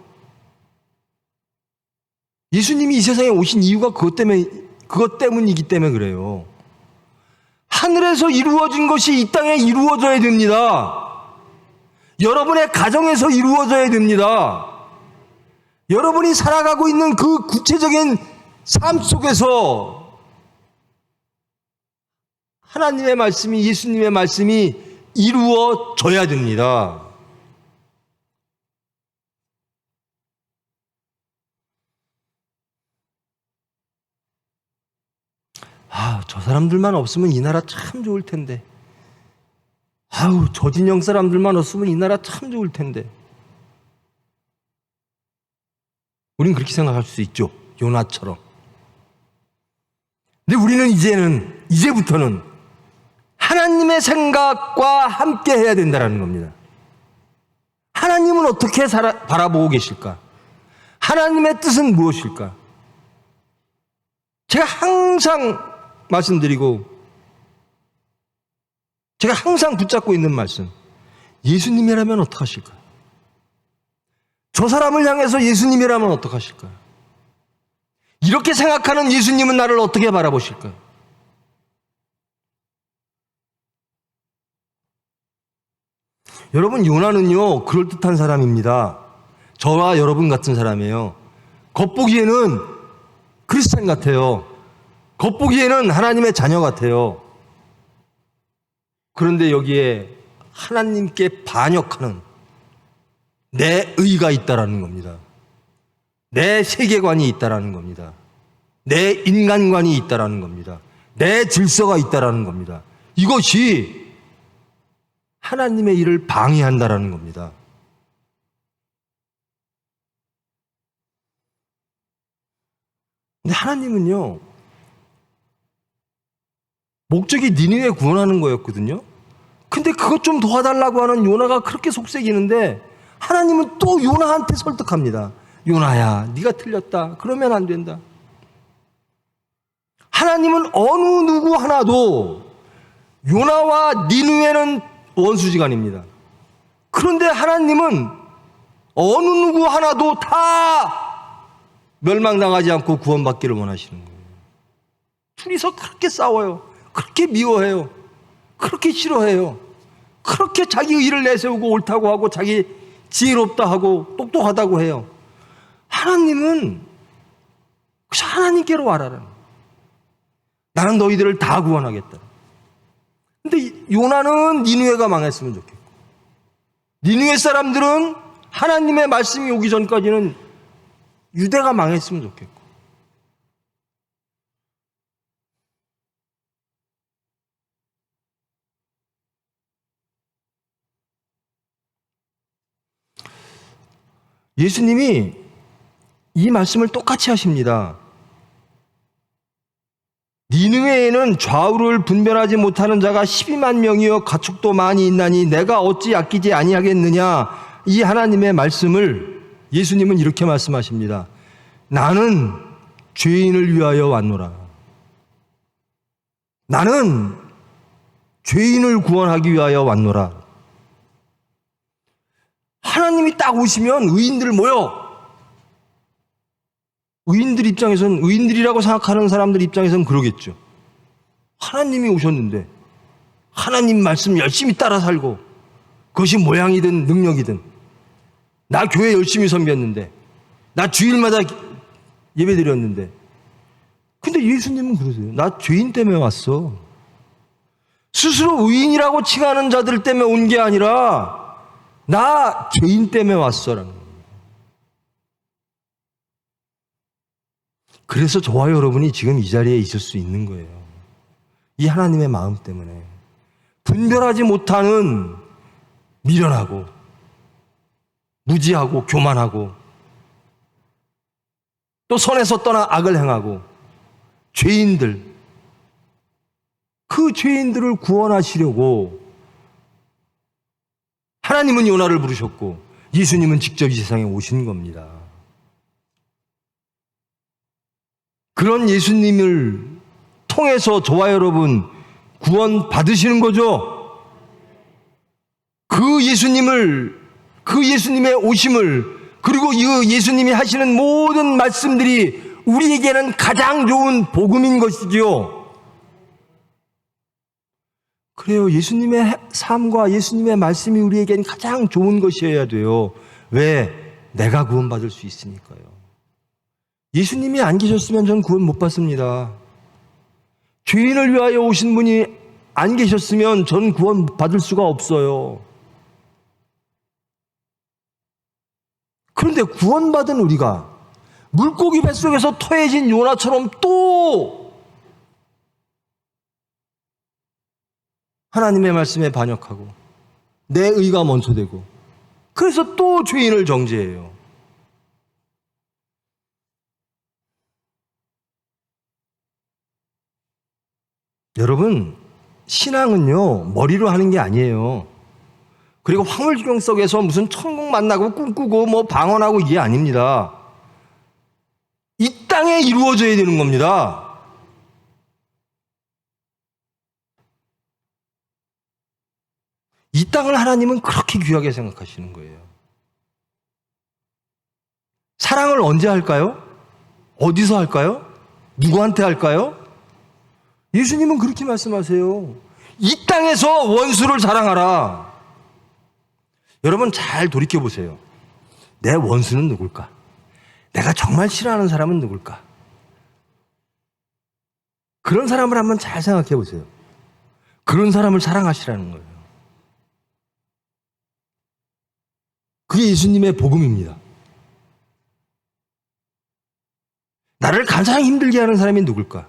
예수님이 이 세상에 오신 이유가 그것 때문이기 때문에 그래요. 하늘에서 이루어진 것이 이 땅에 이루어져야 됩니다. 여러분의 가정에서 이루어져야 됩니다. 여러분이 살아가고 있는 그 구체적인 삶 속에서 하나님의 말씀이, 예수님의 말씀이 이루어져야 됩니다. 저 사람들만 없으면 이 나라 참 좋을 텐데. 저 진영 사람들만 없으면 이 나라 참 좋을 텐데. 우린 그렇게 생각할 수 있죠. 요나처럼. 근데 우리는 이제부터는 하나님의 생각과 함께 해야 된다는 겁니다. 하나님은 어떻게 바라보고 계실까? 하나님의 뜻은 무엇일까? 제가 항상 말씀드리고 제가 항상 붙잡고 있는 말씀, 예수님이라면 어떡하실까? 저 사람을 향해서 예수님이라면 어떡하실까? 이렇게 생각하는 예수님은 나를 어떻게 바라보실까? 여러분, 요나는요, 그럴듯한 사람입니다. 저와 여러분 같은 사람이에요. 겉보기에는 크리스찬 같아요. 겉보기에는 하나님의 자녀 같아요. 그런데 여기에 하나님께 반역하는 내 의가 있다라는 겁니다. 내 세계관이 있다라는 겁니다. 내 인간관이 있다라는 겁니다. 내 질서가 있다라는 겁니다. 이것이 하나님의 일을 방해한다라는 겁니다. 근데 하나님은요, 목적이 니느웨 구원하는 거였거든요. 근데 그것 좀 도와달라고 하는 요나가 그렇게 속색이는데 하나님은 또 요나한테 설득합니다. 요나야, 네가 틀렸다. 그러면 안 된다. 하나님은 어느 누구 하나도 요나와 니느웨는 원수지간입니다. 그런데 하나님은 어느 누구 하나도 다 멸망당하지 않고 구원받기를 원하시는 거예요. 둘이서 그렇게 싸워요. 그렇게 미워해요. 그렇게 싫어해요. 그렇게 자기 의를 내세우고 옳다고 하고 자기 지혜롭다 하고 똑똑하다고 해요. 하나님은 그래서 하나님께로 와라라는 거예요. 나는 너희들을 다 구원하겠다. 근데 요나는 니느웨가 망했으면 좋겠고, 니느웨 사람들은 하나님의 말씀이 오기 전까지는 유대가 망했으면 좋겠고, 예수님이 이 말씀을 똑같이 하십니다. 니느웨에는 좌우를 분별하지 못하는 자가 12만 명이요 가축도 많이 있나니 내가 어찌 아끼지 아니하겠느냐. 이 하나님의 말씀을 예수님은 이렇게 말씀하십니다. 나는 죄인을 위하여 왔노라. 나는 죄인을 구원하기 위하여 왔노라. 하나님이 딱 오시면 의인들 모여. 의인들 입장에서는, 의인들이라고 생각하는 사람들 입장에서는 그러겠죠. 하나님이 오셨는데 하나님 말씀 열심히 따라 살고, 그것이 모양이든 능력이든, 나 교회 열심히 섬겼는데, 나 주일마다 예배 드렸는데, 근데 예수님은 그러세요. 나 죄인 때문에 왔어. 스스로 의인이라고 칭하는 자들 때문에 온 게 아니라 나 죄인 때문에 왔어라는 겁니다. 그래서 저와 여러분이 지금 이 자리에 있을 수 있는 거예요. 이 하나님의 마음 때문에. 분별하지 못하는 미련하고 무지하고 교만하고 또 선에서 떠나 악을 행하고 죄인들, 그 죄인들을 구원하시려고 하나님은 요나를 부르셨고 예수님은 직접 이 세상에 오신 겁니다. 그런 예수님을 통해서 저와 여러분 구원 받으시는 거죠. 그 예수님의 오심을, 그리고 이 예수님이 하시는 모든 말씀들이 우리에게는 가장 좋은 복음인 것이지요. 그래요. 예수님의 삶과 예수님의 말씀이 우리에겐 가장 좋은 것이어야 돼요. 왜? 내가 구원받을 수 있으니까요. 예수님이 안 계셨으면 전 구원 못 받습니다. 죄인을 위하여 오신 분이 안 계셨으면 전 구원 받을 수가 없어요. 그런데 구원받은 우리가 물고기 뱃속에서 토해진 요나처럼 또 하나님의 말씀에 반역하고 내 의가 먼저 되고, 그래서 또 죄인을 정죄해요. 여러분, 신앙은요 머리로 하는 게 아니에요. 그리고 황홀지경 속에서 무슨 천국 만나고 꿈꾸고 뭐 방언하고 이게 아닙니다. 이 땅에 이루어져야 되는 겁니다. 이 땅을 하나님은 그렇게 귀하게 생각하시는 거예요. 사랑을 언제 할까요? 어디서 할까요? 누구한테 할까요? 예수님은 그렇게 말씀하세요. 이 땅에서 원수를 사랑하라. 여러분 잘 돌이켜 보세요. 내 원수는 누굴까? 내가 정말 싫어하는 사람은 누굴까? 그런 사람을 한번 잘 생각해 보세요. 그런 사람을 사랑하시라는 거예요. 그게 예수님의 복음입니다. 나를 가장 힘들게 하는 사람이 누굴까?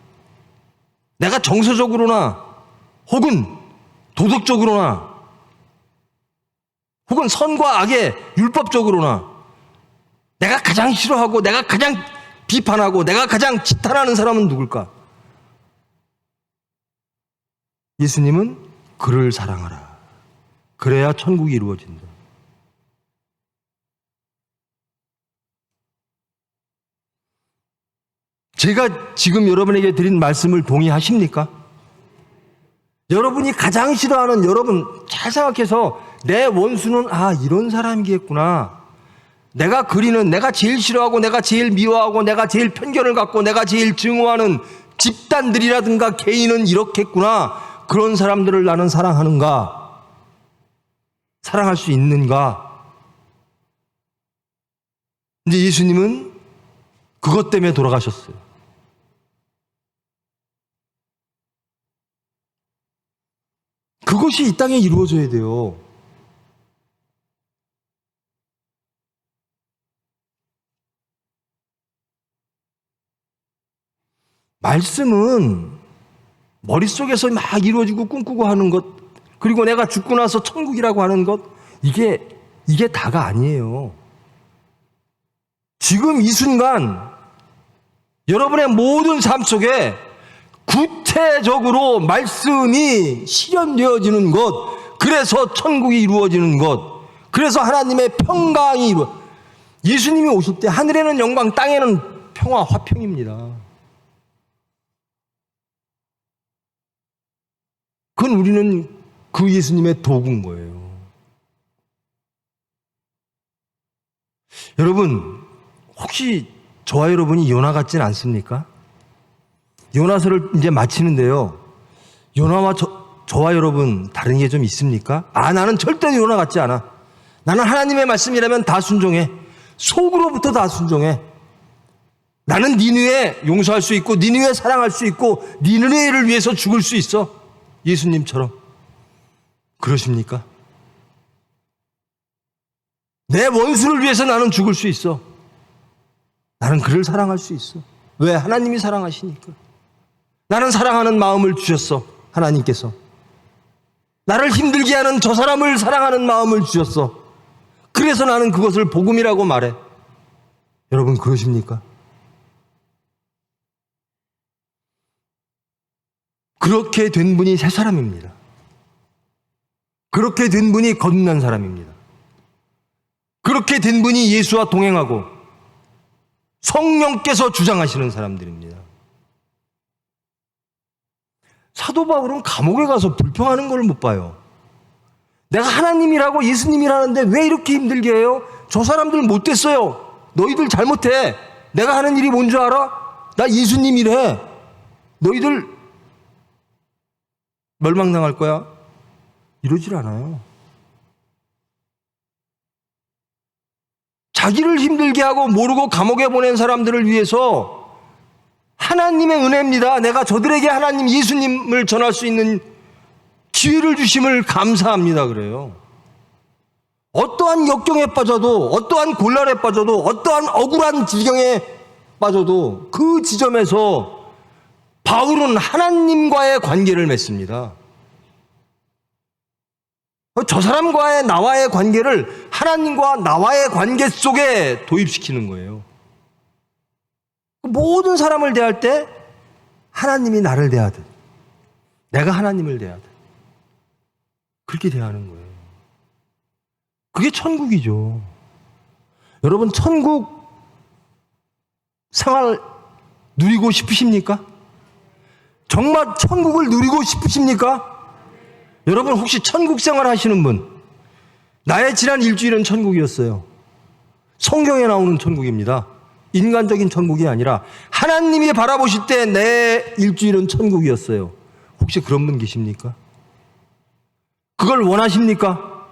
내가 정서적으로나 혹은 도덕적으로나 혹은 선과 악의 율법적으로나 내가 가장 싫어하고 내가 가장 비판하고 내가 가장 지탄하는 사람은 누굴까? 예수님은 그를 사랑하라. 그래야 천국이 이루어진다. 제가 지금 여러분에게 드린 말씀을 동의하십니까? 여러분이 가장 싫어하는, 여러분 잘 생각해서 내 원수는 이런 사람이겠구나. 내가 그리는, 내가 제일 싫어하고 내가 제일 미워하고 내가 제일 편견을 갖고 내가 제일 증오하는 집단들이라든가 개인은 이렇겠구나. 그런 사람들을 나는 사랑하는가? 사랑할 수 있는가? 근데 예수님은 그것 때문에 돌아가셨어요. 그것이 이 땅에 이루어져야 돼요. 말씀은 머릿속에서 막 이루어지고 꿈꾸고 하는 것, 그리고 내가 죽고 나서 천국이라고 하는 것, 이게 다가 아니에요. 지금 이 순간 여러분의 모든 삶 속에 구체적으로 말씀이 실현되어지는 것, 그래서 천국이 이루어지는 것, 그래서 하나님의 평강이 예수님이 오실 때 하늘에는 영광, 땅에는 평화, 화평입니다. 그건 우리는 그 예수님의 도구인 거예요. 여러분, 혹시 저와 여러분이 요나 같진 않습니까? 요나서를 이제 마치는데요. 요나와 저와 여러분 다른 게 좀 있습니까? 나는 절대 요나 같지 않아. 나는 하나님의 말씀이라면 다 순종해. 속으로부터 다 순종해. 나는 니느웨 용서할 수 있고 니느웨 사랑할 수 있고 니느웨를 위해서 죽을 수 있어. 예수님처럼. 그러십니까? 내 원수를 위해서 나는 죽을 수 있어. 나는 그를 사랑할 수 있어. 왜? 하나님이 사랑하시니까. 나는 사랑하는 마음을 주셨어. 하나님께서. 나를 힘들게 하는 저 사람을 사랑하는 마음을 주셨어. 그래서 나는 그것을 복음이라고 말해. 여러분 그러십니까? 그렇게 된 분이 새 사람입니다. 그렇게 된 분이 거듭난 사람입니다. 그렇게 된 분이 예수와 동행하고 성령께서 주장하시는 사람들입니다. 사도 바울은 감옥에 가서 불평하는 걸 못 봐요. 내가 하나님이라고 예수님이라는데 왜 이렇게 힘들게 해요? 저 사람들 못됐어요. 너희들 잘못해. 내가 하는 일이 뭔 줄 알아? 나 예수님이래. 너희들 멸망당할 거야. 이러질 않아요. 자기를 힘들게 하고 모르고 감옥에 보낸 사람들을 위해서 하나님의 은혜입니다. 내가 저들에게 하나님 예수님을 전할 수 있는 기회를 주심을 감사합니다. 그래요. 어떠한 역경에 빠져도, 어떠한 곤란에 빠져도, 어떠한 억울한 지경에 빠져도 그 지점에서 바울은 하나님과의 관계를 맺습니다. 저 사람과의 나와의 관계를 하나님과 나와의 관계 속에 도입시키는 거예요. 모든 사람을 대할 때 하나님이 나를 대하듯 내가 하나님을 대하듯 그렇게 대하는 거예요. 그게 천국이죠. 여러분 천국 생활 누리고 싶으십니까? 정말 천국을 누리고 싶으십니까? 여러분 혹시 천국 생활 하시는 분, 나의 지난 일주일은 천국이었어요. 성경에 나오는 천국입니다. 인간적인 천국이 아니라 하나님이 바라보실 때 내 일주일은 천국이었어요. 혹시 그런 분 계십니까? 그걸 원하십니까?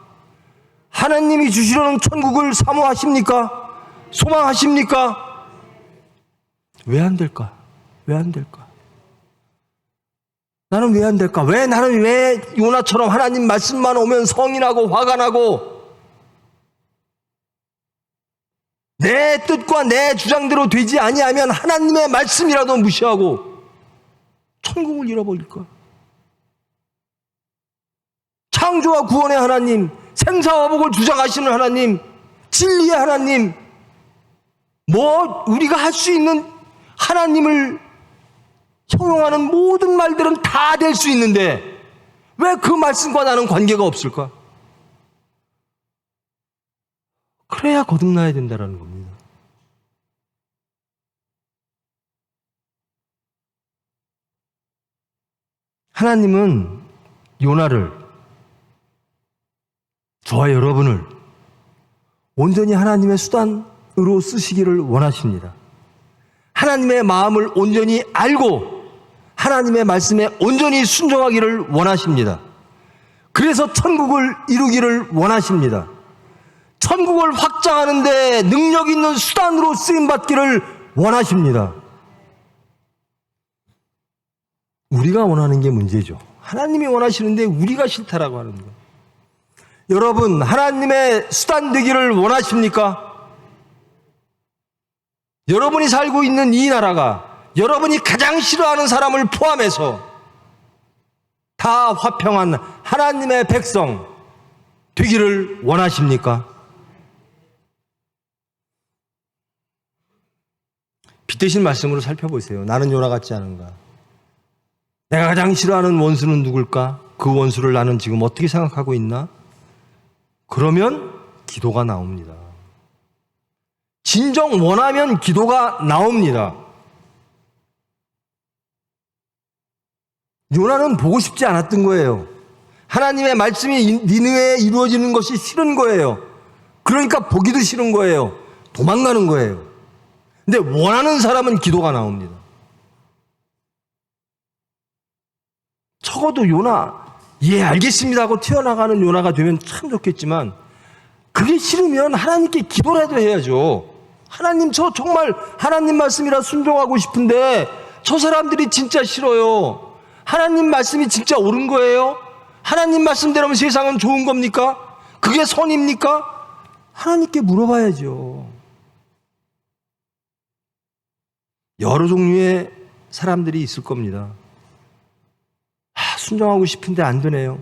하나님이 주시려는 천국을 사모하십니까? 소망하십니까? 왜 안 될까? 왜 안 될까? 나는 왜 안 될까? 나는 왜 요나처럼 하나님 말씀만 오면 성이 나고 화가 나고 내 뜻과 내 주장대로 되지 아니하면 하나님의 말씀이라도 무시하고 천국을 잃어버릴까? 창조와 구원의 하나님, 생사화복을 주장하시는 하나님, 진리의 하나님, 우리가 할 수 있는 하나님을 형용하는 모든 말들은 다 될 수 있는데 왜 그 말씀과 나는 관계가 없을까? 그래야 거듭나야 된다는 겁니다. 하나님은 요나를, 저와 여러분을 온전히 하나님의 수단으로 쓰시기를 원하십니다. 하나님의 마음을 온전히 알고 하나님의 말씀에 온전히 순종하기를 원하십니다. 그래서 천국을 이루기를 원하십니다. 천국을 확장하는 데 능력 있는 수단으로 쓰임받기를 원하십니다. 우리가 원하는 게 문제죠. 하나님이 원하시는데 우리가 싫다라고 하는 거예요. 여러분, 하나님의 수단 되기를 원하십니까? 여러분이 살고 있는 이 나라가 여러분이 가장 싫어하는 사람을 포함해서 다 화평한 하나님의 백성 되기를 원하십니까? 빗대신 말씀으로 살펴보세요. 나는 요나 같지 않은가? 내가 가장 싫어하는 원수는 누굴까? 그 원수를 나는 지금 어떻게 생각하고 있나? 그러면 기도가 나옵니다. 진정 원하면 기도가 나옵니다. 요나는 보고 싶지 않았던 거예요. 하나님의 말씀이 니느웨에 이루어지는 것이 싫은 거예요. 그러니까 보기도 싫은 거예요. 도망가는 거예요. 근데 원하는 사람은 기도가 나옵니다. 적어도 요나, 예, 알겠습니다 하고 튀어나가는 요나가 되면 참 좋겠지만 그게 싫으면 하나님께 기도라도 해야죠. 하나님, 저 정말 하나님 말씀이라 순종하고 싶은데 저 사람들이 진짜 싫어요. 하나님 말씀이 진짜 옳은 거예요? 하나님 말씀대로면 세상은 좋은 겁니까? 그게 선입니까? 하나님께 물어봐야죠. 여러 종류의 사람들이 있을 겁니다. 순종하고 싶은데 안 되네요.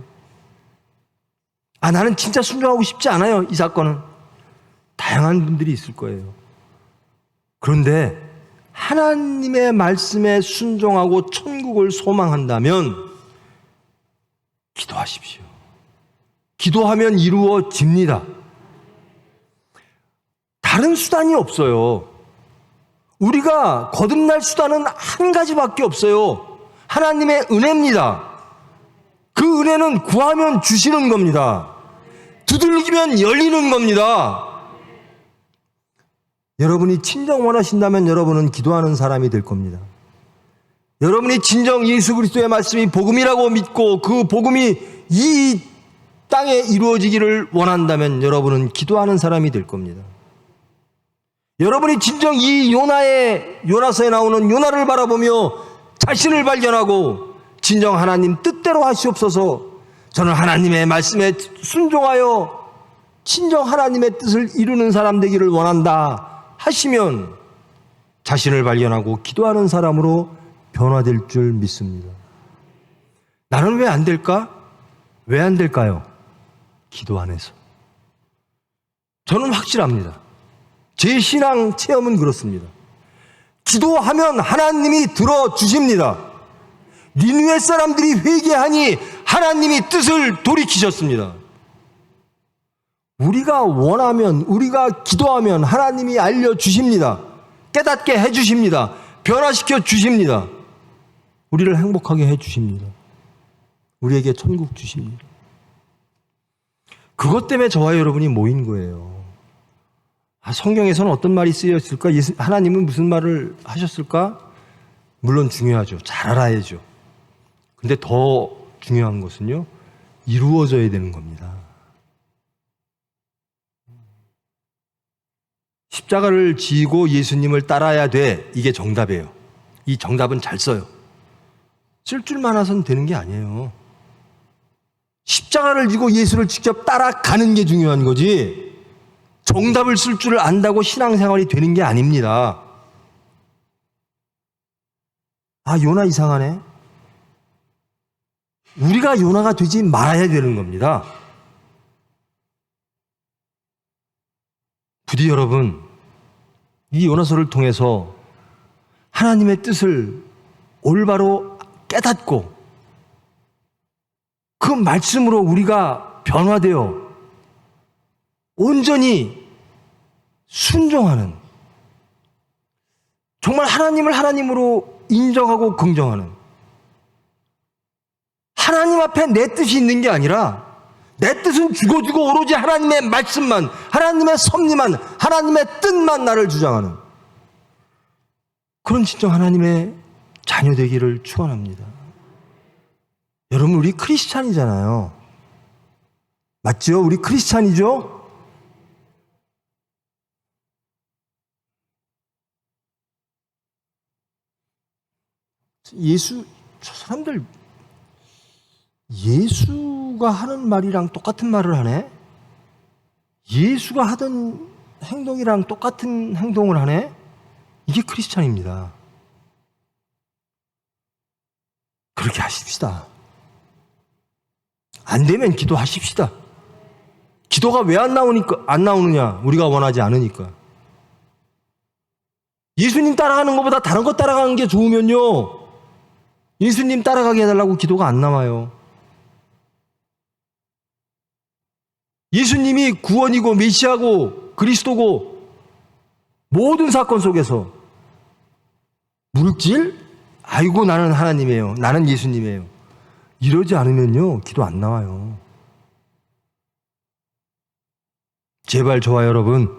나는 진짜 순종하고 싶지 않아요. 이 사건은. 다양한 분들이 있을 거예요. 그런데 하나님의 말씀에 순종하고 천국을 소망한다면 기도하십시오. 기도하면 이루어집니다. 다른 수단이 없어요. 우리가 거듭날 수단은 한 가지밖에 없어요. 하나님의 은혜입니다. 그 은혜는 구하면 주시는 겁니다. 두들기면 열리는 겁니다. 여러분이 진정 원하신다면 여러분은 기도하는 사람이 될 겁니다. 여러분이 진정 예수 그리스도의 말씀이 복음이라고 믿고 그 복음이 이 땅에 이루어지기를 원한다면 여러분은 기도하는 사람이 될 겁니다. 여러분이 진정 이 요나서에 나오는 요나를 바라보며 자신을 발견하고 진정 하나님 뜻대로 하시옵소서, 저는 하나님의 말씀에 순종하여 진정 하나님의 뜻을 이루는 사람 되기를 원한다 하시면 자신을 발견하고 기도하는 사람으로 변화될 줄 믿습니다. 나는 왜 안 될까? 왜 안 될까요? 기도 안에서. 저는 확실합니다. 제 신앙 체험은 그렇습니다. 기도하면 하나님이 들어주십니다. 니느웨 사람들이 회개하니 하나님이 뜻을 돌이키셨습니다. 우리가 원하면, 우리가 기도하면 하나님이 알려주십니다. 깨닫게 해주십니다. 변화시켜 주십니다. 우리를 행복하게 해주십니다. 우리에게 천국 주십니다. 그것 때문에 저와 여러분이 모인 거예요. 성경에서는 어떤 말이 쓰였을까? 하나님은 무슨 말을 하셨을까? 물론 중요하죠. 잘 알아야죠. 근데 더 중요한 것은요, 이루어져야 되는 겁니다. 십자가를 지고 예수님을 따라야 돼. 이게 정답이에요. 이 정답은 잘 써요. 쓸 줄만 알아서는 되는 게 아니에요. 십자가를 지고 예수를 직접 따라가는 게 중요한 거지, 정답을 쓸 줄을 안다고 신앙생활이 되는 게 아닙니다. 아, 요나 이상하네. 우리가 요나가 되지 말아야 되는 겁니다. 부디 여러분, 이 요나서를 통해서 하나님의 뜻을 올바로 깨닫고 그 말씀으로 우리가 변화되어 온전히 순종하는, 정말 하나님을 하나님으로 인정하고 긍정하는, 하나님 앞에 내 뜻이 있는 게 아니라 내 뜻은 죽어주고 오로지 하나님의 말씀만, 하나님의 섭리만, 하나님의 뜻만 나를 주장하는 그런 진정 하나님의 자녀 되기를 축원합니다. 여러분, 우리 크리스찬이잖아요. 맞죠? 우리 크리스찬이죠? 저 사람들 예수가 하는 말이랑 똑같은 말을 하네? 예수가 하던 행동이랑 똑같은 행동을 하네? 이게 크리스찬입니다. 그렇게 하십시다. 안 되면 기도하십시다. 기도가 왜 안 나오느냐? 우리가 원하지 않으니까. 예수님 따라가는 것보다 다른 것 따라가는 게 좋으면요, 예수님 따라가게 해달라고 기도가 안 나와요. 예수님이 구원이고 메시아고 그리스도고 모든 사건 속에서 물질? 아이고 나는 하나님이에요, 나는 예수님이에요, 이러지 않으면요 기도 안 나와요. 제발 저와 여러분,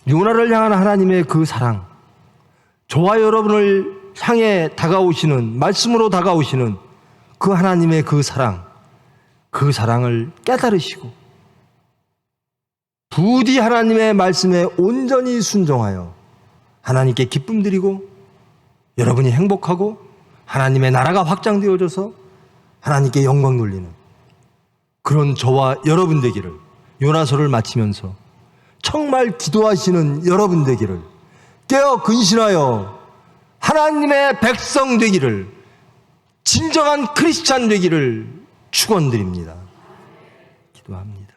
요나를 향한 하나님의 그 사랑, 저와 여러분을 향해 다가오시는, 말씀으로 다가오시는 그 하나님의 그 사랑, 그 사랑을 깨달으시고 부디 하나님의 말씀에 온전히 순종하여 하나님께 기쁨 드리고 여러분이 행복하고 하나님의 나라가 확장되어져서 하나님께 영광 돌리는 그런 저와 여러분 되기를, 요나서를 마치면서 정말 기도하시는 여러분 되기를, 깨어 근신하여 하나님의 백성 되기를, 진정한 크리스찬 되기를 축원드립니다. 기도합니다.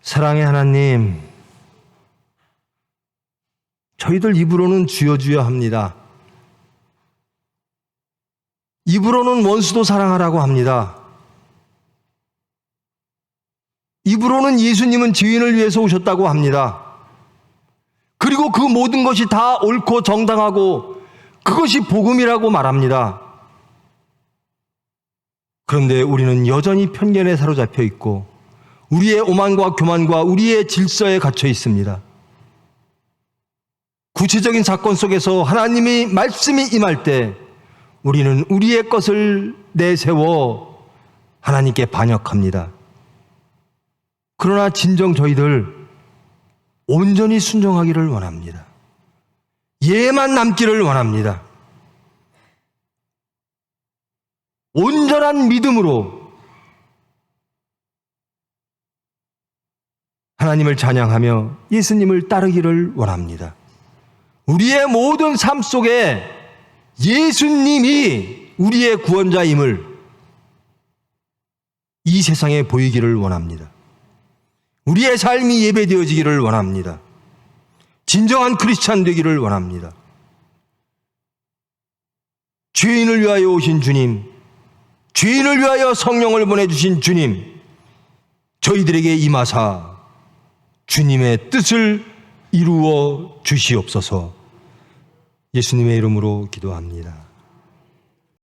사랑의 하나님, 저희들 입으로는 주여 주여 합니다. 입으로는 원수도 사랑하라고 합니다. 입으로는 예수님은 죄인을 위해서 오셨다고 합니다. 그리고 그 모든 것이 다 옳고 정당하고 그것이 복음이라고 말합니다. 그런데 우리는 여전히 편견에 사로잡혀 있고 우리의 오만과 교만과 우리의 질서에 갇혀 있습니다. 구체적인 사건 속에서 하나님의 말씀이 임할 때 우리는 우리의 것을 내세워 하나님께 반역합니다. 그러나 진정 저희들 온전히 순종하기를 원합니다. 예만 남기를 원합니다. 온전한 믿음으로 하나님을 찬양하며 예수님을 따르기를 원합니다. 우리의 모든 삶 속에 예수님이 우리의 구원자임을 이 세상에 보이기를 원합니다. 우리의 삶이 예배되어지기를 원합니다. 진정한 크리스찬 되기를 원합니다. 죄인을 위하여 오신 주님, 죄인을 위하여 성령을 보내주신 주님, 저희들에게 임하사 주님의 뜻을 이루어 주시옵소서. 예수님의 이름으로 기도합니다.